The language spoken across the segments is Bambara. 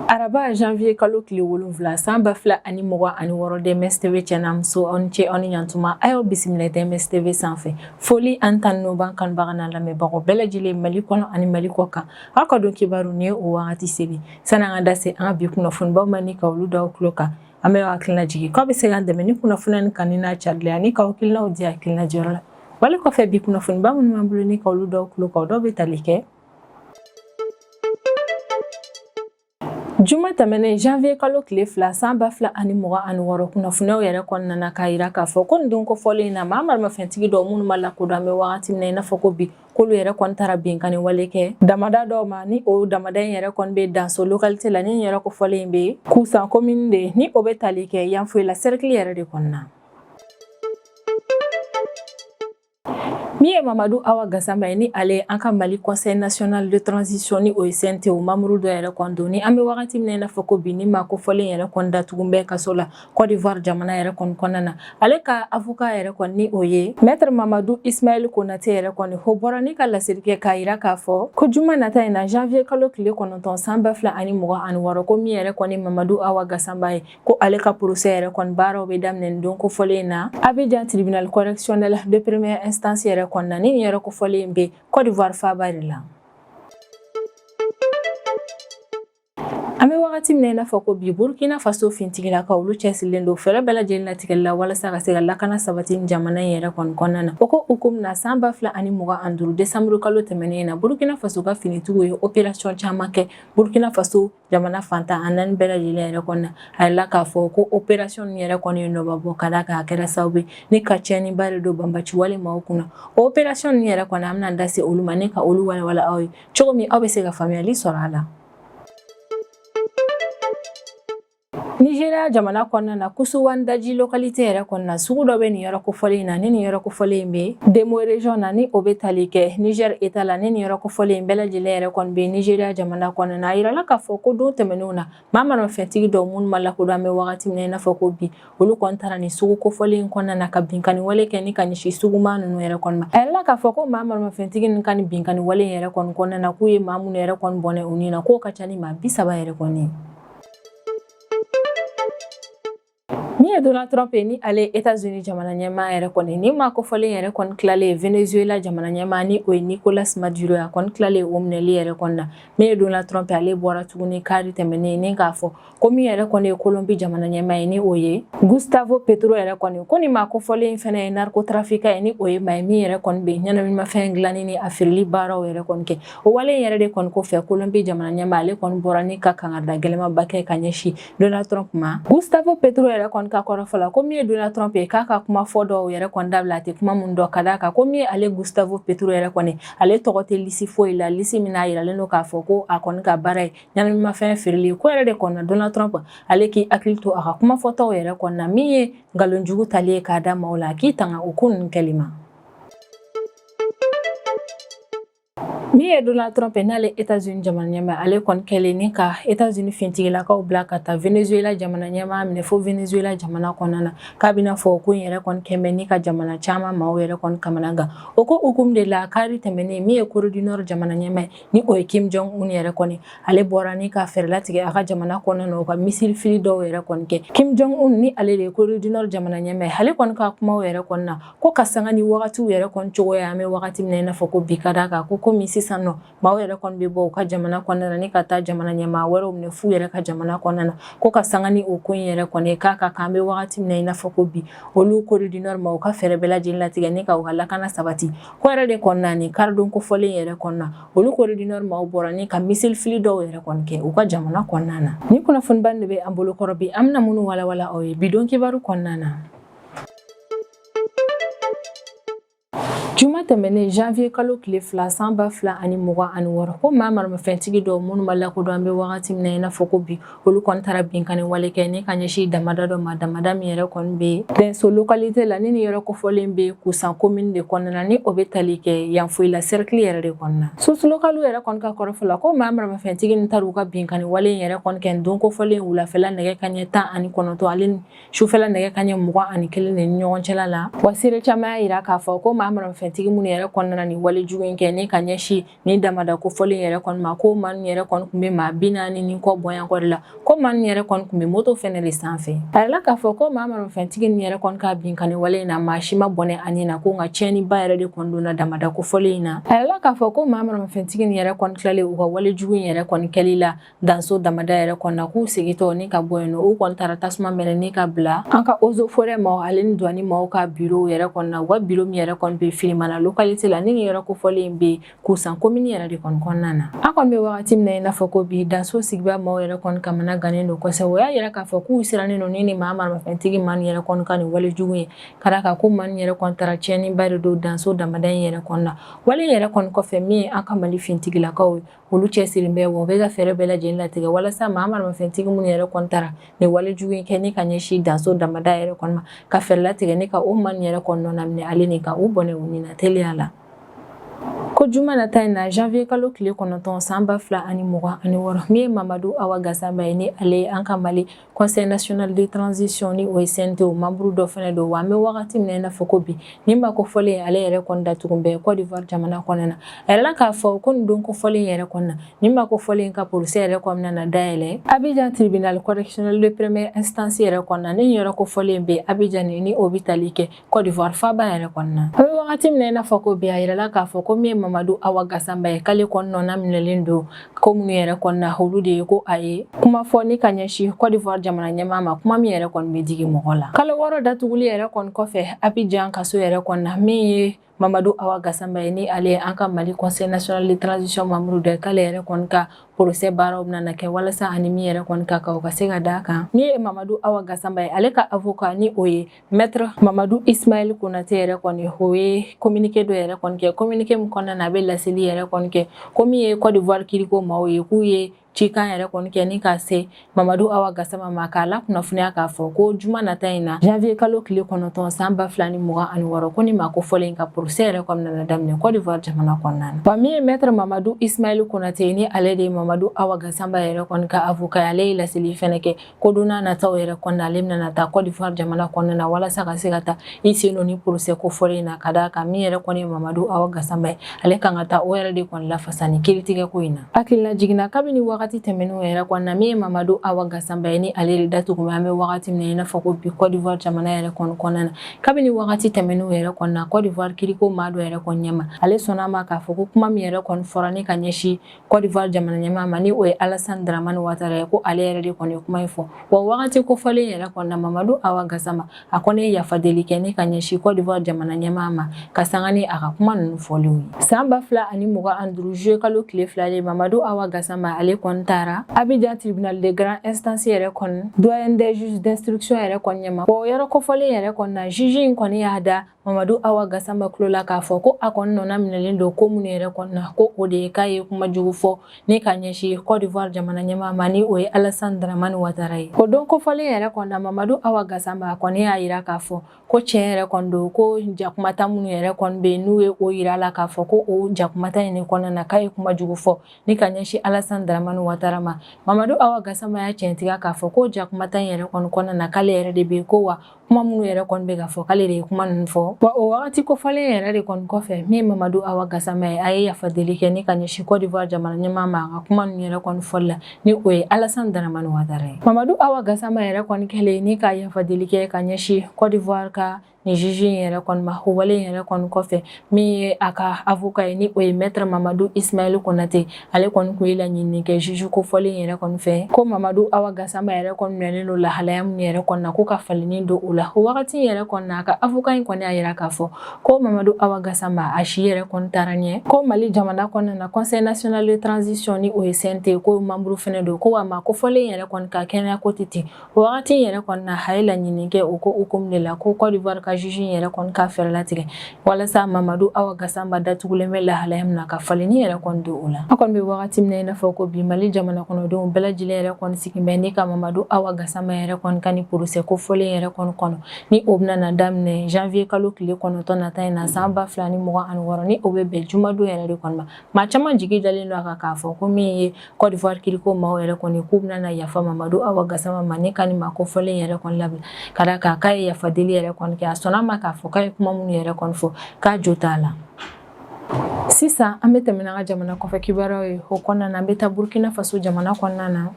Araba janvier kalo tile 7 san 2026 DMS TV cɛna muso aw ni ce aw ni ɲantuma a y'aw bisimila DMS TV sanfɛ foli an tan n'o ban kanbaga n'a lamɛnbagaw bɛɛ lajɛlen Mali kɔnɔ ani Mali kɔ kan aw ka don kibaru ni o wagati seli sani an ka da se an ka bi kunnafonibaw ma ni ka olu da aw tulo kan an bɛ hakilina jigin k'aw bɛ se k'an dɛmɛ ni kunnafoni ni kanni n'a carilen ani ka hakilinaw di hakilina jɔyɔrɔ la wali kɔfɛ bi kunnafoniba minnu b'an bolo ni ka olu da aw tulo kan dɔw bɛ tali kɛ Juma tɛmɛnen janvier kalo tile 2 san 2026 kunnafoniyaw yɛrɛ kɔnɔna k'a yira k'a fɔ ko nin don kofɔlen in na maa maramafɛntigi dɔw minnu ma lakodɔn an bɛ wagati min na i n'a fɔ ko bi k'olu yɛrɛ kɔni taara binkani wale kɛ damada dɔw ma ni o damada in yɛrɛ kɔni bɛ Danso localité la ni yɛrɛ kofɔlen in bɛ Kusan commune de ni o bɛ tali kɛ Yanfoyila cercle yɛrɛ de kɔnɔna min ye Mamadu Awa Gassama ye ni ale an ka Mali Conseil national de transition ni o ye CNT o membre dɔ yɛrɛ kɔni don ni an bɛ wagati min na i n'a fɔ ko bi ni maa kofɔlen yɛrɛ kɔni datugun bɛ kaso la Côte d'Ivoire jamana yɛrɛ kɔni kɔnɔna na ale ka avocat yɛrɛ kɔni ni o ye Maître Mamadou Ismaël Konate yɛrɛ kɔni o bɔra ni ka laseli kɛ k'a yira k'a fɔ ko juma nata in na janvier kalo tile 9 san 2026 ko min yɛrɛ kɔni Mamadu Awa Gassama ye ko ale ka procès yɛrɛ kɔni baaraw bɛ daminɛ nin don kofɔlen in na Abidjan tribunal correctionnel de première instance yɛrɛ kɔnɔna ni yɛrɛ kofɔlen bɛ Côte d'Ivoire faaba de la an bɛ wagati min na i n'a fɔ ko bi Burkina Faso fintigilakaw olu cɛsirilen don fɛɛrɛ bɛɛ lajɛlen latigɛli la walasa ka se ka lakana sabati ni jamana in yɛrɛ kɔni kɔnɔna na o ko hukumu na san 2025 décembre kalo tɛmɛnen na Burkina Faso ka finitigiw ye opération caman kɛ Burkina Faso jamana fantan a 4 bɛɛ lajɛlen yɛrɛ kɔnɔna a yirala k'a fɔ ko opération yɛrɛ kɔni ye nɔbabɔ ka da kan a kɛra sababu ni ka tiɲɛniba de don banbaci wale maaw kunna o opération yɛrɛ kɔni an bɛna da se olu ma ni ka olu walawala aw ye cogo min aw bɛ se ka faamuyali sɔrɔ a la Nigeria jamana kɔnɔna na Kusuwandaji localité yɛrɛ kɔnɔna sugu dɔ bɛ nin yɔrɔ kofɔlen in na ni nin yɔrɔ kofɔlen in bɛ Demo région na ni o bɛ tali kɛ Niger état la ni nin yɔrɔ kofɔlen in bɛɛ lajɛlen yɛrɛ kɔni bɛ Nigeria jamana kɔnɔna a yirala k'a fɔ ko don tɛmɛnenw na maa maramafɛntigi dɔw minnu ma lakodɔn an bɛ wagati min na i n'a fɔ ko bi olu kɔni taara nin sugu kofɔlen in kɔnɔna na ka binkani wale kɛ ni ka ɲɛsin suguman ninnu yɛrɛ kɔni ma a yirala k'a fɔ ko maa maramafɛntigi ninnu ka nin binkani wale in yɛrɛ kɔni kɔnɔna na k'u ye maa minnu yɛrɛ kɔni bɔnɛ u ni na k'o ka ca ni maa 30 yɛrɛ kɔni ye min ye Donald Trump ye ni ale États-Unis jamana ɲɛmaa yɛrɛ kɔni ni maa kofɔlen yɛrɛ kɔni tilalen Venezuela jamana ɲɛmaa ni o ye Nicolas Maduro a kɔni tilalen o minɛli yɛrɛ kɔni na min ye Donald Trump ale bɔra tuguni kari tɛmɛnen ni k'a fɔ ko min yɛrɛ kɔni ye Colombie jamana ɲɛmaa ye ni o ye Gustavo Petro yɛrɛ kɔni ko ni maa kofɔlen fɛnɛ ye narcotrafiquant ye ni o ye maa ye min yɛrɛ kɔni bɛ ɲɛnaminimafɛn dilanni ni a feereli baaraw yɛrɛ kɔni kɛ o wale yɛrɛ de kɔni kɔfɛ Colombie jamana ɲɛmaa ale kɔni bɔra ni ka kangarida gɛlɛmaba kɛ ka ɲɛsin Donald Trump ma Gustavo Petro yɛrɛ kɔni ka kɔrɔfɔ la ko min ye Donald Trump ye k'a ka kuma fɔ dɔw yɛrɛ kɔni dabila a tɛ kuma mun dɔ ka d'a kan ko min ye ale Gustavo Petro yɛrɛ kɔni ale tɔgɔ tɛ lisi foyi la lisi min n'a yiralen don k'a fɔ ko a kɔni ka baara ye ɲɛnaminimafɛn feereli ko yɛrɛ de kɔnɔna Donald Trump ale k'i hakili to a ka kuma fɔtaw yɛrɛ kɔnɔna min ye nkalonjugu tali ye k'a da maaw la a k'i tanga o ko ninnu kɛli ma min ye Donald Trump ye n'ale États-Unis jamana ɲɛmaa ale kɔni kɛlen ni ka États-Unis fintigilakaw bila ka taa Venezuela jamana ɲɛmaa minɛ fo Venezuela jamana kɔnɔna na k'a bɛna fɔ ko in yɛrɛ kɔni kɛmɛ ni ka jamana caman maaw yɛrɛ kɔni kamana gan o ko hukumu de la kari tɛmɛnen min ye Corée du Nord jamana ɲɛmaa ye ni o ye Kim Jong-un yɛrɛ kɔni ale bɔra ni ka fɛɛrɛ latigɛ a ka jamana kɔnɔna na o ka missile fili dɔw yɛrɛ kɔni kɛ Kim Jong-un ni ale de ye Corée du Nord jamana ɲɛmaa ye ale kɔni ka kumaw yɛrɛ kɔni na ko ka sanga ni wagatiw yɛrɛ kɔni cogoya an bɛ wagati min na i n'a fɔ ko bi ka d'a kan ko komi sisan nɔ maaw yɛrɛ kɔni bɛ bɔ u ka jamana kɔnɔna na ni ka taa jamana ɲɛmaa wɛrɛw minɛ f'u yɛrɛ ka jamana kɔnɔna na ko ka sanga ni o ko in yɛrɛ kɔni ye k'a ka kan an bɛ wagati min na i n'a fɔ ko bi olu Corée du Nord ma u ka fɛɛrɛ bɛɛ lajɛlen latigɛ ni ka u ka lakana sabati ko yɛrɛ de kɔnɔna ni karidon kofɔlen yɛrɛ kɔnɔna olu Corée du Nord maaw bɔra ni ka missile fili dɔw yɛrɛ kɔni kɛ u ka jamana kɔnɔna na ni kunnafoniba de bɛ an bolo kɔrɔ bi an bɛna minnu walawala aw ye bidon kibaru kɔnɔna na Juma tɛmɛnen janvier kalo tile 2 san 2026 ko maa maramafɛntigi dɔw minnu ma lakodɔn an bɛ wagati min na i n'a fɔ ko bi olu kɔni taara binkani wale kɛ ni ka ɲɛsin damada dɔ ma damada min yɛrɛ kɔni bɛ Danso localité la ni nin yɔrɔ kofɔlen bɛ Kusan commune de kɔnɔna na ni o bɛ tali kɛ Yanfoyila cercle yɛrɛ de kɔnɔna source locale yɛrɛ kɔni ka kɔrɔfɔ la ko maa maramafɛntigi nin taara u ka binkani wale in yɛrɛ kɔni kɛ don kofɔlen wulafɛla nɛgɛ kanɲɛ 19 ale sufɛla nɛgɛ kanɲɛ 21 de ni ɲɔgɔn cɛla la wa sere caman y'a yira k'a fɔ ko maa maramafɛntigi fɛntigi minnu yɛrɛ kɔnɔna ni wale jugu in kɛ ni ka ɲɛsin ni damada ko fɔlen yɛrɛ kɔni ma ko man yɛrɛ kɔni kun bɛ maa 40 ni kɔ bɔɲankɔ de la ko man yɛrɛ kɔni kun bɛ moto fɛnɛ de sanfɛ a yɛrɛ k'a fɔ ko maa fɛntigi ni yɛrɛ kɔni ka bin kan wale in na maa si ma bɔnɛ ani na ko nka tiɲɛni ba yɛrɛ de kɔni donna damada ko fɔlen in na a yɛrɛ k'a fɔ ko maa fɛntigi ni yɛrɛ kɔni tilalen u ka wale jugu in yɛrɛ kɔni kɛli la danso damada yɛrɛ kɔni na k'u segitɔ ni ka bɔ yen nɔ u kɔni taara tasuma mɛnɛ ni ka bila an ka ozo forêt maaw ale ni douane maaw ka bureau yɛrɛ kɔni na u ka bureau min yɛrɛ kɔni bɛ Filimana localité la ni yɛrɛ kofɔlen bɛ Kusan commune yɛrɛ de kɔni kɔnɔna na an kɔni bɛ wagati min na i n'a fɔ ko bi danso sigibaa maaw yɛrɛ kɔni kamana gannen don kosɛbɛ o y'a yɛrɛ k'a fɔ k'u sirannen don ni maa fɛntigi man yɛrɛ kɔni ka nin wale jugu ye ka d'a kan ko man yɛrɛ kɔni taara tiɲɛniba de don danso damada in yɛrɛ kɔni na wale yɛrɛ kɔni kɔfɛ min ye an ka Mali fintigilakaw ye olu cɛsirilen bɛ wa u bɛ ka fɛɛrɛ bɛɛ lajɛlen latigɛ walasa maa fɛntigi minnu yɛrɛ kɔni taara nin wale jugu in kɛ ni ka ɲɛsin danso damada yɛrɛ kɔni ma ka fɛɛrɛ latigɛ ni ka o man yɛrɛ kɔni nɔ minɛ ale ni ka u bɔnɛ u ni na teliya la ko juma nata in na janvier kalo tile 9 san 2026 min ye Mamadu Awa Gassama ye ni ale an ka Mali Conseil national de transition ni o ye CNT membre dɔ fɛnɛ don wa an bɛ wagati min na i n'a fɔ ko bi ni ma kofɔlen ale yɛrɛ kɔni datugun bɛ Côte d'Ivoire jamana kɔnɔna na a yɛrɛ k'a fɔ ko nin don kofɔlen yɛrɛ kɔnɔna na ni ma kofɔlen ka procès yɛrɛ kɔnɔna na dayɛlɛ Abidjan tribunal correctionnel de première instance yɛrɛ kɔnɔna na ni yɛrɛ kofɔlen bɛ Abidjan ni o bɛ tali kɛ Côte d'Ivoire faaba yɛrɛ kɔnɔna na a bɛ wagati min na i n'a fɔ ko bi a yɛrɛ k'a fɔ ko min ye Mamadu Awa Gassama ye k'ale kɔni nɔna minɛlen don ko minnu yɛrɛ kɔnɔna olu de ye ko a ye kuma fɔ ni ka ɲɛsin Côte d'Ivoire jamana ɲɛmaa ma kuma min yɛrɛ kɔni bɛ digi mɔgɔ la kalo 6 datuguli yɛrɛ kɔni kɔfɛ Abidjan kaso yɛrɛ kɔnɔna min ye Mamadu Awa Gassama ye ni ale an ka Mali Conseil national de transition membre dɔ k'ale yɛrɛ kɔni ka procès baaraw bɛna kɛ walasa ani min yɛrɛ kɔni ka u ka se ka d'a kan ni ye Mamadu Awa Gassama ye ale ka avocat ni o ye maître Mamadou Ismaël Konate yɛrɛ kɔni o ye communiqué dɔ yɛrɛ kɔni kɛ communiqué min kɔnɔna na a bɛ laseli yɛrɛ kɔni kɛ ko min ye Côte d'Ivoire kiriko maaw ye k'u ye cikan yɛrɛ kɔni kɛ ni ka se Mamadu Awa Gassama ma k'a la kunnafoniya k'a fɔ ko juma nata in na janvier kalo tile 9 san 2026 ko ni ma ko fɔlen ka procès yɛrɛ kɔnɔna daminɛ Côte d'Ivoire jamana kɔnɔna na wa min ye maître Mamadou Ismaël Konate ni ale de Mamadu Awa Gassama yɛrɛ kɔni ka avocat ale ye laseli fɛnɛ kɛ ko donna nataw yɛrɛ kɔnɔna ale bɛna taa Côte d'Ivoire jamana kɔnɔna na walasa ka se ka taa i sen don ni procès ko fɔlen na ka d'a kan min yɛrɛ kɔni ye Mamadu Awa Gassama ye ale kan ka taa o yɛrɛ de kɔni lafasa ni kiiritigɛ ko in na hakilina jiginna kabini wagati tɛmɛnenw yɛrɛ kɔnɔna min ye Mamadu Awa Gassama ye ni ale de datugu an bɛ wagati min na i n'a fɔ ko bi Côte d'Ivoire jamana yɛrɛ kɔni kɔnɔna na kabini wagati tɛmɛnenw yɛrɛ kɔnɔna Côte d'Ivoire kiriko maa dɔ yɛrɛ kɔni ɲɛma ale sɔnna ma k'a fɔ ko kuma min yɛrɛ kɔni fɔra ni ka ɲɛsin Côte d'Ivoire jamana ɲɛmaa ma ni o ye Alassane Dramane Ouattara ye ko ale yɛrɛ de kɔni ye kuma in fɔ wa wagati kofɔlen yɛrɛ kɔnɔna Mamadu Awa Gassama a kɔni ye yafa deli kɛ ni ka ɲɛsin Côte d'Ivoire jamana ɲɛmaa ma ka sanga ni a ka kuma ninnu fɔlenw ye san 2025 juillet kalo tile 2 de Mamadu Awa Gassama ale kɔni taara Abidjan tribunal de grande instance yɛrɛ kɔni doyen des juges d'instruction yɛrɛ kɔni ɲɛma o yɔrɔ kofɔlen yɛrɛ kɔni na juge in kɔni y'a da Mamadu Awa Gassama kulo la k'a fɔ ko a kɔni nɔna minɛlen don ko minnu yɛrɛ kɔni na ko o de ye k'a ye kuma jugu fɔ ni ka ɲɛsin Côte d'Ivoire jamana ɲɛmaa ma ni o ye Alassane Dramane Ouattara ye o don kofɔlen yɛrɛ kɔni na Mamadu Awa Gassama a kɔni y'a yira k'a fɔ ko tiɲɛ yɛrɛ kɔni don ko jakumata minnu yɛrɛ kɔni bɛ n'u ye o yira la k'a fɔ ko o jakumata in de kɔnɔna na k'a ye kuma jugu fɔ ni ka ɲɛsin Alassane Dramane Ouattara ma Mamadu Awa Gassama y'a tiɲɛtigiya k'a fɔ ko jakumata in yɛrɛ kɔni kɔnɔna na k'ale yɛrɛ de bɛ ko wa kuma minnu yɛrɛ kɔni bɛ ka fɔ k'ale de ye kuma ninnu fɔ wa o wagati kofɔlen yɛrɛ de kɔni kɔfɛ min ye Mamadu Awa Gassama ye a ye yafa deli kɛ ni ka ɲɛsin Côte d'Ivoire jamana ɲɛmaa ma a ka kuma ninnu yɛrɛ kɔni fɔli la ni o ye Alassane Dramane Ouattara ye Mamadu Awa Gassama yɛrɛ kɔni kɛlen ni ka yafa deli kɛ ka ɲɛsin Côte d'Ivoire ka ni juge in yɛrɛ kɔni ma o wale yɛrɛ kɔni kɔfɛ min ye a ka avocat ye ni o ye maître Mamadou Ismaël Konate ale kɔni kun ye laɲini kɛ juge kofɔlen yɛrɛ kɔni fɛ ko Mamadu Awa Gassama yɛrɛ kɔni minɛlen don lahalaya min yɛrɛ kɔni na ko ka faleni don o la o wagati yɛrɛ kɔni na a ka avocat in kɔni y'a yira k'a fɔ ko Mamadu Awa Gassama a si yɛrɛ kɔni taara ɲɛ ko Mali jamana kɔnɔna na Conseil national de transition ni o ye CNT ko membre fɛnɛ don ko wa ma kofɔlen yɛrɛ kɔni ka kɛnɛya ko tɛ ten o wagati yɛrɛ kɔni na a ye laɲini kɛ o ko hukumu de la ko Côte d'Ivoire ka juge in yɛrɛ kɔni ka fɛɛrɛ latigɛ walasa Mamadu Awa Gassama datugulen bɛ lahalaya min na ka faleni yɛrɛ kɔni don o la an kɔni bɛ wagati min na i n'a fɔ ko bi Mali jamana kɔnɔdenw bɛɛ lajɛlen yɛrɛ kɔni sigin bɛ ni ka Mamadu Awa Gassama yɛrɛ kɔni ka ni procès kofɔlen yɛrɛ kɔni kɔnɔ ni o bɛna na daminɛ janvier kalo tile 9 nata in na san 2026 ni o bɛ bɛn jumadon yɛrɛ de kɔni ma maa caman jigi dalen don a kan k'a fɔ ko min ye Côte d'Ivoire kiriko maaw yɛrɛ kɔni k'u bɛna na yafa Mamadu Awa Gassama ma ni ka ni maa kofɔlen yɛrɛ kɔni labila ka d'a kan k'a ye yafa deli yɛrɛ kɔni kɛ a sɔnna ma k'a fɔ k'a ye kuma minnu yɛrɛ kɔni fɔ k'a jo t'a la. Sisan an bɛ tɛmɛ n'an ka jamana kɔfɛ kibaruyaw ye o kɔnɔna na an bɛ taa Burkina Faso jamana kɔnɔna na.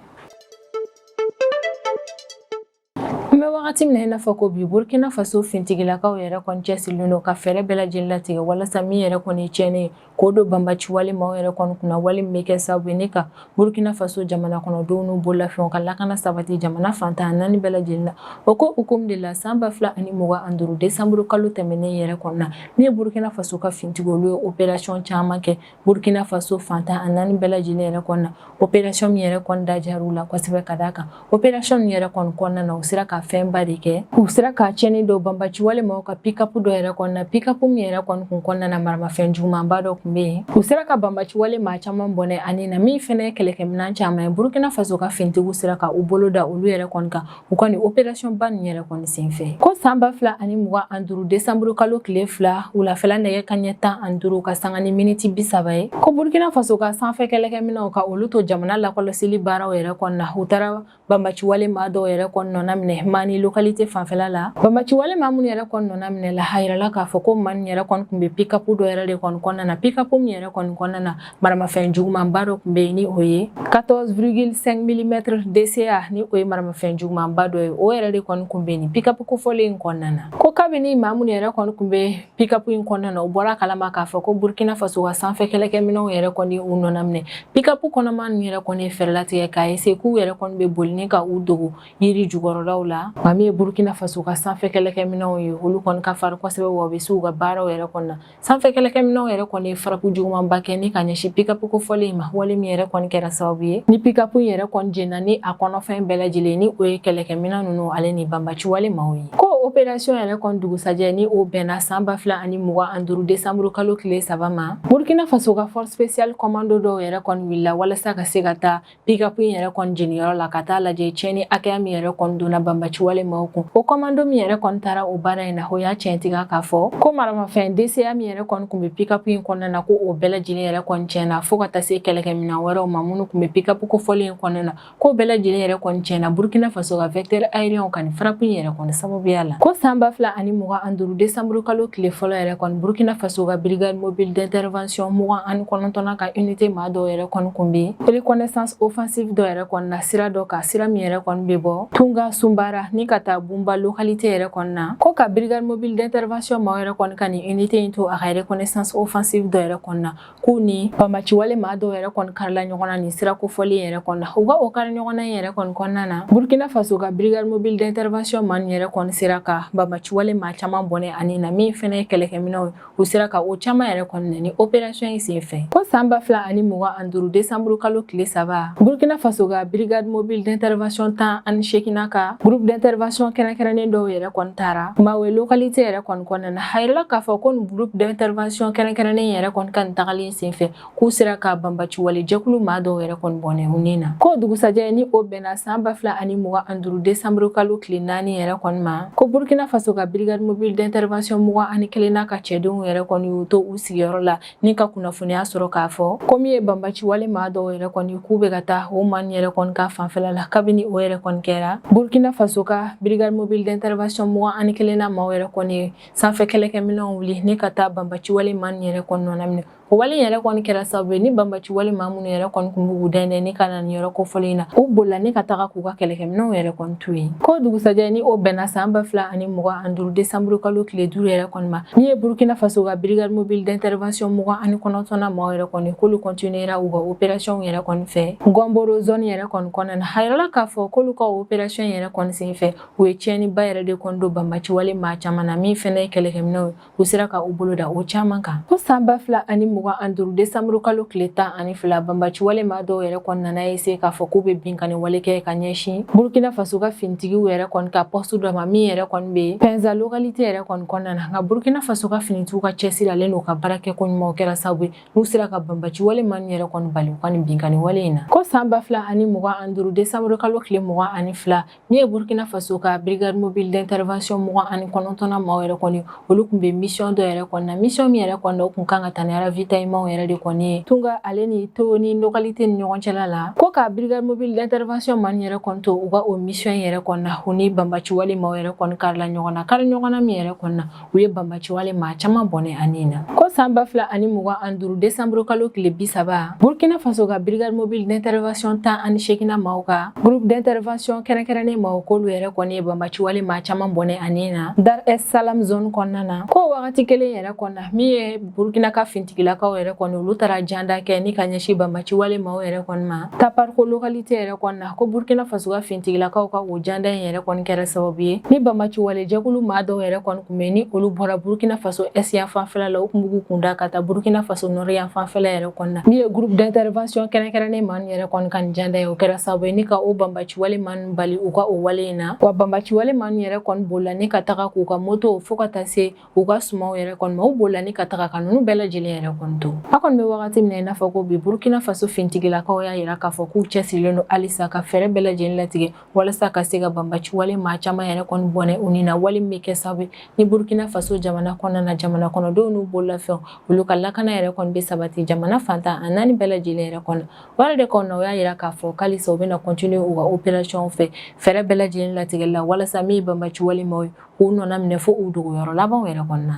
Wagati min na i n'a fɔ ko bi Burkina Faso fintigilakaw yɛrɛ kɔni cɛsirilen don ka fɛɛrɛ bɛɛ lajɛlen latigɛ walasa min yɛrɛ kɔni tiɲɛnen k'o don banbaci wale maaw yɛrɛ kɔni kunna wale min bɛ kɛ sababu ye ni ka Burkina Faso jamana kɔnɔdenw n'u bololafɛnw ka lakana sabati jamana fantan 4 bɛɛ lajɛlen na. O ko hukumu de la san 2025 décembre kalo tɛmɛnen yɛrɛ kɔnɔ na min ye Burkina Faso ka fintigi olu ye opération caman kɛ Burkina Faso fantan 4 bɛɛ lajɛlen yɛrɛ kɔnɔ na. Opération min yɛrɛ kɔni dajar'u la kosɛbɛ ka d'a kan opération min yɛrɛ kɔni kɔnɔna na u sera ka fɛnba de kɛ u sera ka tiɲɛni dɔ banbaci wale maaw ka pick-up dɔ yɛrɛ kɔnɔ na pick-up min yɛrɛ kɔni kun kɔnɔna na maramafɛn jugumanba dɔ kun bɛ yen u sera ka banbaci wale maa caman bɔnɛ ani na min fɛnɛ ye kɛlɛkɛminɛn caman ye Burkina Faso ka fintigiw sera ka u bolo da olu yɛrɛ kɔni kan u kɔni opération ba nin yɛrɛ kɔni senfɛ ko san 2025 décembre kalo tile 2 wulafɛla nɛgɛ kanɲɛ 15 ka sanga ni miniti 30 ye ko Burkina Faso ka sanfɛ kɛlɛkɛminɛnw ka olu to jamana lakɔlɔsili baaraw yɛrɛ kɔnɔ na u taara banbaci wale maa dɔw yɛrɛ kɔni nɔna minɛ Mani localité fanfɛla la banbaci wale maa minnu yɛrɛ kɔni nɔna minɛ la a yirala k'a fɔ ko Mani yɛrɛ kɔni kun bɛ pick-up dɔ yɛrɛ de kɔni kɔnɔna na pick-up min yɛrɛ kɔni kɔnɔna na maramafɛn jugumanba dɔ kun bɛ yen ni o ye 14,5 mm DCA ni o ye maramafɛn jugumanba dɔ ye o yɛrɛ de kɔni kun bɛ yen pick-up kofɔlen in kɔnɔna na ko kabini maa minnu yɛrɛ kɔni kun bɛ pick-up in kɔnɔna na u bɔra kalama k'a fɔ ko Burkina Faso ka sanfɛ kɛlɛkɛminɛnw yɛrɛ kɔni u nɔna minɛ pick-up kɔnɔma ninnu yɛrɛ kɔni ye fɛɛrɛ latigɛ k'a essayer k'u yɛrɛ kɔni bɛ boli ni ka u dogo yiri jukɔrɔlaw la nka min ye Burkina Faso ka sanfɛ kɛlɛkɛminɛnw ye olu kɔni ka farin kosɛbɛ wa u bɛ se u ka baaraw yɛrɛ kɔnɔ na sanfɛ kɛlɛkɛminɛnw yɛrɛ kɔni ye faraku jugumanba kɛ ni ka ɲɛsin pick-up kofɔlen in ma wale min yɛrɛ kɔni kɛra sababu ye ni pick-up in yɛrɛ kɔni jenna ni a kɔnɔfɛn bɛɛ lajɛlen ni o ye kɛlɛkɛminɛn ninnu ale ni banbaci wale maaw ye ko opération yɛrɛ kɔni dugusajɛ ni o bɛnna san 2025 décembre kalo tile 3 ma Burkina Faso ka force spéciale commando dɔw yɛrɛ kɔni wulila walasa ka se ka taa pick-up in yɛrɛ kɔni jeniyɔrɔ la ka taa lajɛ tiɲɛni hakɛya min yɛrɛ kɔni donna banbaci wale maaw kun o commando min yɛrɛ kɔni taara o baara in na o y'a tiɲɛtigiya k'a fɔ ko maramafɛn DCA min yɛrɛ kɔni kun bɛ pick-up in kɔnɔna na ko o bɛɛ lajɛlen yɛrɛ kɔni tiɲɛna fo ka taa se kɛlɛkɛminɛn wɛrɛw ma minnu kun bɛ pick-up kofɔlen in kɔnɔna na ko bɛɛ lajɛlen yɛrɛ kɔni tiɲɛna Burkina Faso ka vecteur aérien ka nin frappe in yɛrɛ kɔni sababuya la ko san 2025 décembre kalo tile fɔlɔ yɛrɛ kɔni Burkina Faso ka brigade mobile d'intervention 29 ka unité maa dɔw yɛrɛ kɔni kun bɛ reconnaissance offensive dɔ yɛrɛ kɔni na sira dɔ kan sira min yɛrɛ kɔni bɛ bɔ Tunga Sumbara ni ka taa Bumba localité yɛrɛ kɔni na ko ka brigade mobile d'intervention maa yɛrɛ kɔni ka nin unité in to a ka reconnaissance offensive dɔ yɛrɛ kɔni na k'u ni banbaci wale maa dɔw yɛrɛ kɔni karila ɲɔgɔn na nin sira kofɔlen yɛrɛ kɔni na u ka o kari ɲɔgɔn na yɛrɛ kɔni kɔnɔna na Burkina Faso ka brigade mobile d'intervention maa nin yɛrɛ kɔni sera ka banbaci wale maa caman bɔnɛ ani na min fɛnɛ ye kɛlɛkɛminɛw ye u sera ka o caman yɛrɛ kɔni na ni opération in senfɛ ko san 2025 décembre kalo tile 3 Burkina Faso ka brigade mobile d'intervention 18 ka groupe d'intervention kɛrɛnkɛrɛnnen dɔw yɛrɛ kɔni taara Mawe localité yɛrɛ kɔni kɔnɔna na a yirala k'a fɔ ko nin groupe d'intervention kɛrɛnkɛrɛnnen yɛrɛ kɔni ka nin tagalen senfɛ k'u sera ka banbaci wale jɛkulu maa dɔw yɛrɛ kɔni bɔnɛ u ni na ko dugusajɛ ni o bɛnna san 2025 décembre kalo tile 4 yɛrɛ kɔni ma ko Burkina Faso ka brigade mobile d'intervention 21 ka cɛdenw yɛrɛ kɔni y'u to u sigiyɔrɔ la ni ka kunnafoniya sɔrɔ k'a fɔ ko min ye banbaci wale maa dɔw yɛrɛ kɔni k'u bɛ ka taa o Mani yɛrɛ kɔni ka fanfɛla la kabini o yɛrɛ kɔni kɛra Burkina Faso ka brigade mobile d'intervention 21 na maaw yɛrɛ kɔni sanfɛ kɛlɛkɛminɛnw wuli ni ka taa banbaci wale Mani yɛrɛ kɔni nɔna minɛ o wale yɛrɛ kɔni kɛra sababu ye ni banbaci wale maa minnu yɛrɛ kɔni kun b'u dɛndɛn ni ka na nin yɔrɔ kofɔlen in na u bolila ni ka taga k'u ka kɛlɛkɛminɛnw yɛrɛ kɔni to yen ko dugusajɛ ni o bɛnna san 2025 décembre kalo tile 5 yɛrɛ kɔni ma min ye Burkina Faso ka brigade mobile d'intervention 29 na maaw yɛrɛ kɔni k'olu continuera u ka opération yɛrɛ kɔni fɛ Gomboro zone yɛrɛ kɔni kɔnɔna na a yirala k'a fɔ k'olu ka opération yɛrɛ kɔni senfɛ u ye tiɲɛniba yɛrɛ de kɔni don banbaci wale maa caman na min fɛnɛ ye kɛlɛkɛminɛw ye u sera ka u bolo da o caman kan ko san 2025 décembre kalo tile 12 banbaci wale maa dɔw yɛrɛ kɔni nana essayer k'a fɔ k'u bɛ binkani wale kɛ ka ɲɛsin Burkina Faso ka finitigiw yɛrɛ kɔni ka poste dɔ ma min yɛrɛ kɔni bɛ Penza localité yɛrɛ kɔni kɔnɔna na nka Burkina Faso ka finitigiw ka cɛsirilen n'u ka baarakɛko ɲumanw kɛra sababu ye n'u sera ka banbaci wale maa yɛrɛ kɔni bali u ka nin binkani wale in na ko san 2025 décembre kalo tile 22 min ye Burkina Faso ka brigade mobile d'intervention 29 na maaw yɛrɛ kɔni olu kun bɛ mission dɔ yɛrɛ kɔni na mission min yɛrɛ kɔni na u kun kan ka taa ni ravitaillement yɛrɛ de kɔni tunga ale ni to ni localité ni ɲɔgɔn cɛla la ko ka brigade mobile d'intervention man yɛrɛ kɔni to u ka o mission yɛrɛ kɔni na u ni banbaci wale maaw yɛrɛ kɔni karila ɲɔgɔn na kari ɲɔgɔn na min yɛrɛ kɔni na u ye banbaci wale maa caman bɔnɛ ani na ko san 2025 décembre kalo tile 30 Burkina Faso ka brigade mobile d'intervention 18 maaw ka groupe d'intervention kɛrɛnkɛrɛnnen maaw k'olu yɛrɛ kɔni ye banbaci wale maa caman bɔnɛ ani na Dar es Salam zone kɔnɔna na ko wagati kelen yɛrɛ kɔni na min ye Burkina ka fintigilakaw yɛrɛ kɔni olu taara janda kɛ ni ka ɲɛsin banbaci wale maaw yɛrɛ kɔni ma Taparko localité yɛrɛ kɔni na ko Burkina Faso ka fintigilakaw ka o janda in yɛrɛ kɔni kɛra sababu ye ni banbaci wale jɛkulu maa dɔw yɛrɛ kɔni kun bɛ ni olu bɔra Burkina Faso est yan fanfɛla la u kun b'u kunda ka taa Burkina Faso nord yan fanfɛla yɛrɛ kɔni na min ye groupe d'intervention kɛrɛnkɛrɛnnen maa yɛrɛ kɔni ka nin janda ye o kɛra sababu ye ni ka o banbaci wale maa bali u ka o wale in na wa banbaci wale maa yɛrɛ kɔni bolila ni ka taga k'u ka moto fo ka taa se u ka sumaw yɛrɛ kɔni ma u bolila ni ka taga ka nunu bɛɛ lajɛlen yɛrɛ kɔni to a kɔni bɛ wagati min na i n'a fɔ ko bi Burkina Faso fintigilakaw y'a yira k'a fɔ k'u cɛsirilen don halisa ka fɛɛrɛ bɛɛ lajɛlen latigɛ walasa ka se ka banbaci wale maa caman yɛrɛ kɔni bɔnɛ u ni na wale min bɛ kɛ sababu ni Burkina Faso jamana kɔnɔna na jamana kɔnɔdenw n'u bololafɛnw olu ka lakana yɛrɛ kɔni bɛ sabati jamana fantan a naani bɛɛ lajɛlen yɛrɛ kɔnɔ wale de kɔnɔ u y'a yira k'a fɔ halisa u bɛna continuer u ka opération fɛ fɛɛrɛ bɛɛ lajɛlen latigɛli la walasa min ye banbaci wale maaw ye k'u nɔna minɛ fo u dogonyɔrɔ labanw yɛrɛ kɔnɔ na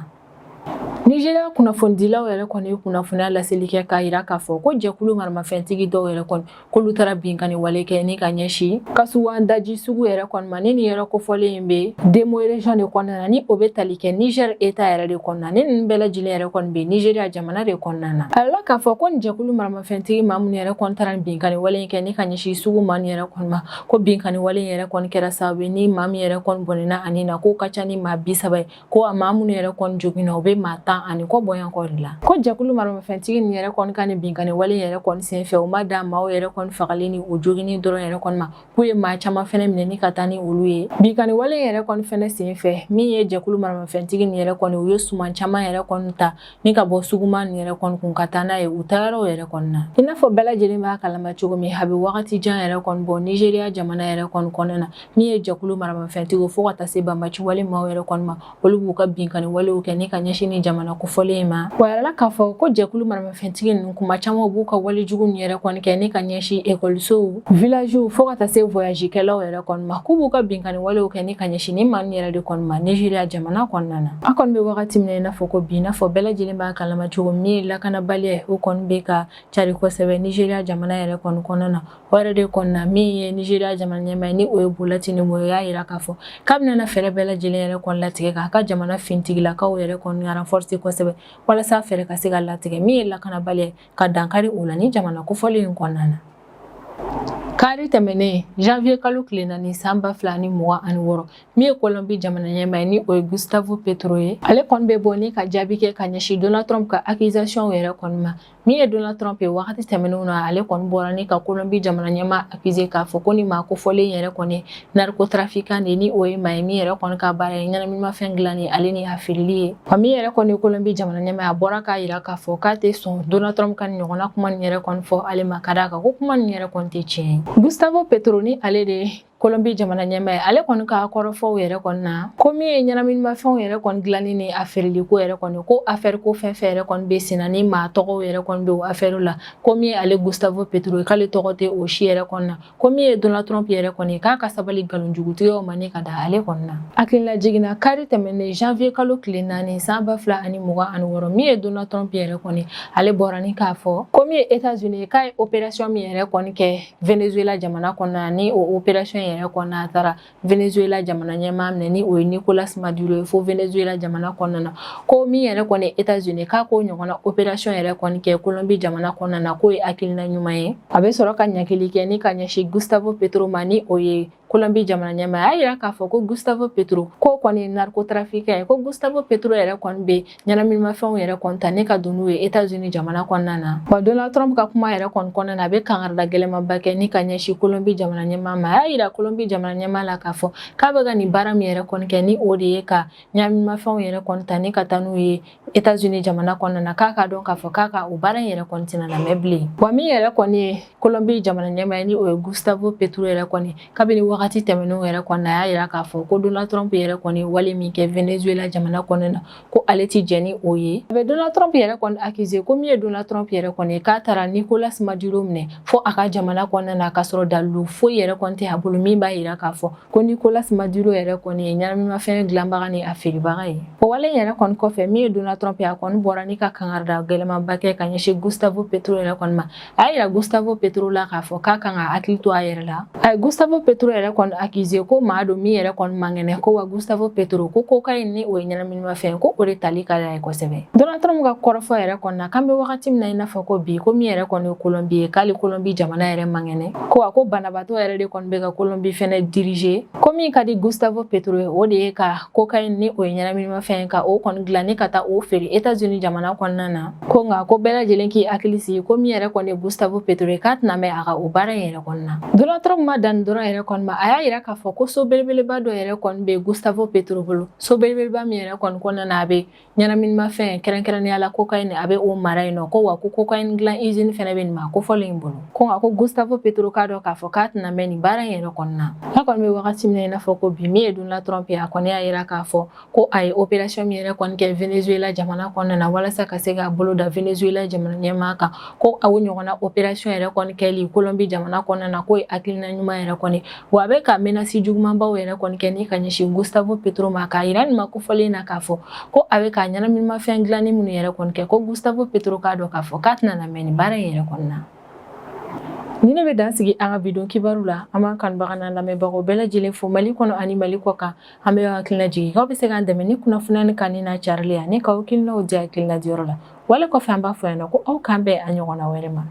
Nigeria kunnafonidilaw yɛrɛ kɔni ye kunnafoniya laseli kɛ k'a yira k'a fɔ ko jɛkulu maramafɛntigi dɔw yɛrɛ kɔni k'olu taara binkani wale kɛ ni ka ɲɛsin Kasuwan daji sugu yɛrɛ kɔni ma ni nin yɛrɛ kofɔlen in bɛ Demo région de kɔnɔna na ni o bɛ tali kɛ Niger État yɛrɛ de kɔnɔna ni nin bɛɛ lajɛlen yɛrɛ kɔni bɛ Nigeria jamana de kɔnɔna na a la k'a fɔ ko nin jɛkulu maramafɛntigi maa minnu yɛrɛ kɔni taara binkani wale in kɛ ni ka ɲɛsin sugu maa min yɛrɛ kɔni ma ko binkani wale in yɛrɛ kɔni kɛra sababu ye ni maa min yɛrɛ kɔni bɔnɛna ani na k'o ka ca ni maa 30 ye ko a maa minnu yɛrɛ kɔni joginna u bɛ maa 10 ani kɔ bɔyan kɔri la ko jɛkulu maramafɛntigi nin yɛrɛ kɔni ka nin binkani wale yɛrɛ kɔni senfɛ u ma da maaw yɛrɛ kɔni fagali ni o jogini dɔrɔn yɛrɛ kɔni ma k'u ye maa caman fɛnɛ minɛ ni ka taa ni olu ye binkani wale yɛrɛ kɔni fɛnɛ senfɛ min ye jɛkulu maramafɛntigi nin yɛrɛ kɔni u ye suman caman yɛrɛ kɔni ta ni ka bɔ suguma nin yɛrɛ kɔni kun ka taa n'a ye u taayɔrɔw yɛrɛ kɔni na i n'a fɔ bɛɛ lajɛlen b'a kalama cogo min a bɛ wagati jan yɛrɛ kɔni bɔ Nigeria jamana yɛrɛ kɔni kɔnɔna na min ye jɛkulu maramafɛntigi fo ka taa se banbaci wale maaw yɛrɛ kɔni ma olu b'u ka binkani walew kɛ ni ka ɲɛsin ni jamana kofɔlen in ma wa yɛrɛ k'a fɔ ko jɛkulu maramafɛntigi ninnu kuma caman b'u ka walejugu nin yɛrɛ kɔni kɛ ni ka ɲɛsin ekɔlisow villagew fo ka taa se voyagekɛlaw yɛrɛ kɔni ma k'u b'u ka binkani walew kɛ ni ka ɲɛsin ni maa yɛrɛ de kɔni ma Nigeria jamana kɔnɔna na a kɔni bɛ wagati min na i n'a fɔ ko bi i n'a fɔ bɛɛ lajɛlen b'a kalama cogo min ye lakanabaliya o kɔni bɛ ka cari kosɛbɛ Nigeria jamana yɛrɛ kɔni kɔnɔna na o yɛrɛ de kɔni na min ye Nigeria jamana ɲɛmaa ye ni o ye Bola Tinubu ye o y'a yira k'a fɔ k'a bɛna fɛɛrɛ bɛɛ lajɛlen yɛrɛ kɔni latigɛ k'a ka jamana fintigilakaw yɛrɛ kɔni renforcer kosɛbɛ walasa fɛɛrɛ ka se ka latigɛ min ye lakanabaliya ka dankari o la ni jamana kofɔlen in kɔnɔna na kari tɛmɛnen janvier kalo tile 4 san 2026 min ye Colombie jamana ɲɛmaa ye ni o ye Gustavo Petro ye ale kɔni bɛ bɔ ni ka jaabi kɛ ka ɲɛsin Donald Trump ka accusation yɛrɛ kɔni ma min ye Donald Trump ye wagati tɛmɛnenw na ale kɔni bɔra ni ka Colombie jamana ɲɛmaa accusé k'a fɔ ko ni maa kofɔlen yɛrɛ kɔni narcotrafiquant de ni o ye maa ye min yɛrɛ kɔni ka baara ye ɲɛnaminimafɛn dilanni ale ni a feereli ye wa min yɛrɛ kɔni ye Colombie jamana ɲɛmaa a bɔra k'a yira k'a fɔ k'a tɛ sɔn Donald Trump ka ɲɔgɔnna kuma nin yɛrɛ kɔni fɔ ale ma ka d'a kan ko kuma nin yɛrɛ kɔni tɛ tiɲɛ ye Gustavo Petro ni ale de Colombie jamana ɲɛmaa ye ale kɔni ka kɔrɔfɔw yɛrɛ kɔni na ko min ye ɲɛnaminimafɛnw yɛrɛ kɔni dilanni ni a feereli ko yɛrɛ kɔni ko affaire ko fɛn fɛn yɛrɛ kɔni bɛ sen na ni maa tɔgɔw yɛrɛ kɔni bɛ o affaire la ko min ye ale Gustavo Petro ye k'ale tɔgɔ tɛ o si yɛrɛ kɔni na ko min ye Donald Trump yɛrɛ kɔni k'a ka sabali nkalonjugutigɛw ma ni ka da ale kɔni na hakilina jiginna kari tɛmɛnen janvier kalo tile 4 san 2026 min ye Donald Trump yɛrɛ kɔni ale bɔra ni k'a fɔ ko min ye États-Unis ye k'a ye opération min yɛrɛ kɔni kɛ Venezuela jamana kɔnɔna na ni o opération yɛrɛ kɔnɔna a taara Venezuela jamana ɲɛmaa minɛ ni o ye Nicolas Maduro ye fo Venezuela jamana kɔnɔna na ko min yɛrɛ kɔni ye États-Unis k'a k'o ɲɔgɔnna opération yɛrɛ kɔni kɛ Colombie jamana kɔnɔna na k'o ye hakilina ɲuman ye a bɛ sɔrɔ ka ɲakili kɛ ni ka ɲɛsin Gustavo Petro ma ni o ye Colombie jamana ɲɛmaa a yira k'a fɔ ko Gustavo Petro ko kɔni ye narcotrafiquant ye ko Gustavo Petro yɛrɛ kɔni bɛ ɲɛnaminimafɛnw yɛrɛ kɔni ta ne ka don n'u ye États-Unis jamana kɔnɔna na wa Donald Trump ka kuma yɛrɛ kɔni kɔnɔna na a bɛ kangarida gɛlɛnmanba kɛ ni ka ɲɛsin Colombie jamana ɲɛmaa ma a y'a yira Colombie jamana ɲɛmaa la k'a fɔ k'a bɛ ka nin baara min yɛrɛ kɔni kɛ ni o de ye ka ɲɛnaminimafɛnw yɛrɛ kɔni ta ne ka taa n'u ye États-Unis jamana kɔnɔna na k'a ka dɔn k'a fɔ k'a ka o baara in yɛrɛ kɔni tɛna lamɛn bilen wa min yɛrɛ kɔni ye Colombie jamana ɲɛmaa ye ni o ye Gustavo Petro yɛrɛ kɔni kabini wagati tɛmɛnenw yɛrɛ kɔnɔna a y'a yira k'a fɔ ko Donald Trump yɛrɛ kɔni wale min kɛ Venezuela jamana kɔnɔna na ko ale ti jɛn ni o ye. A bɛ Donald Trump yɛrɛ kɔni accusé ko min ye Donald Trump yɛrɛ kɔni k'a taara Nicolas Maduro minɛ fo a ka jamana kɔnɔna na k'a sɔrɔ dalilu foyi yɛrɛ kɔni tɛ a bolo min b'a yira k'a fɔ ko Nicolas Maduro yɛrɛ kɔni ye ɲɛnaminimafɛn dilanbaga ni a feerebaga ye. O wale yɛrɛ kɔni kɔfɛ min ye Donald Trump ye a kɔni bɔra ni ka kangarida gɛlɛmanba kɛ ka ɲɛsin Gustavo Petro yɛrɛ kɔni ma. A y'a yira Gustavo Petro la k'a fɔ k'a kan ka hakili to a yɛrɛ la. A ye Gustavo Petro yɛrɛ kɔni accusé ko maa don min yɛrɛ kɔni man kɛnɛ ko wa Gustavo Petro ko cocaïne ni o ye ɲɛnaminimafɛn ko o de tali ka d'a ye kosɛbɛ. Donald Trump ka kɔrɔfɔ yɛrɛ kɔni na k'an bɛ wagati min na i n'a fɔ ko bi ko min yɛrɛ kɔni ye Colombie ye k'ale Colombie jamana yɛrɛ man kɛnɛ ko banabaatɔ yɛrɛ de kɔni bɛ ka Colombie fɛnɛ diriger ko min ka di Gustavo Petro ye o de ye ka cocaïne ni o ye ɲɛnaminimafɛn ka o kɔni dilan ni ka taa o feere États-Unis jamana kɔnɔna na ko nka ko bɛɛ lajɛlen k'i hakili sigi ko min yɛrɛ kɔni ye Gustavo Petro ye k'a tɛna mɛn a ka o baara in yɛrɛ kɔnɔna na. Donald Trump ma danni dɔrɔn yɛrɛ kɔni ma a y'a yira k'a fɔ ko so belebeleba dɔ yɛrɛ kɔni bɛ Gustavo Petro bolo so belebeleba min yɛrɛ kɔni kɔnɔna na a bɛ ɲɛnaminimafɛn kɛrɛnkɛrɛnnenya la cocaïne a bɛ o mara yen nɔ ko wa ko cocaïne dilan usine fɛnɛ bɛ nin ma ko fɔlen in bolo ko nka ko Gustavo Petro k'a dɔn k'a fɔ k'a tɛna mɛn nin baara in yɛrɛ kɔnɔna na. A kɔni bɛ wagati min na i n'a fɔ ko bi min ye Donald Trump ye a kɔni y'a yira k'a fɔ ko a ye opération min yɛrɛ kɔni kɛ Venezuela jamana kɔnɔna na walasa ka se ka bolo da Venezuela jamana ɲɛmaa kan ko a o ɲɔgɔnna opération yɛrɛ kɔni kɛli Colombie jamana kɔnɔna na k'o ye hakilina ɲuman yɛrɛ kɔni wa a bɛ ka menace jugumanbaw yɛrɛ kɔni kɛ ni ka ɲɛsin Gustavo Petro ma k'a yira nin ma ko fɔlen na k'a fɔ ko a bɛ ka ɲɛnaminimafɛn dilanni minnu yɛrɛ kɔni kɛ ko Gustavo Petro k'a dɔn k'a fɔ k'a tɛna na mɛn nin baara in yɛrɛ kɔnɔna na. Ni ne bɛ dan sigi an ka bidon kibaru la an b'an kanubaga n'an lamɛnbagaw bɛɛ lajɛlen fo Mali kɔnɔ ani Mali kɔ kan an bɛ hakilina jigin k'aw bɛ se k'an dɛmɛ ni kunnafoniya ni kanni n'a carili ani k'aw hakilinaw di hakilina diyɔrɔ la wale kɔfɛ an b'a fɔ yan nɔ ko aw k'an bɛn a ɲɔgɔnna wɛrɛ ma.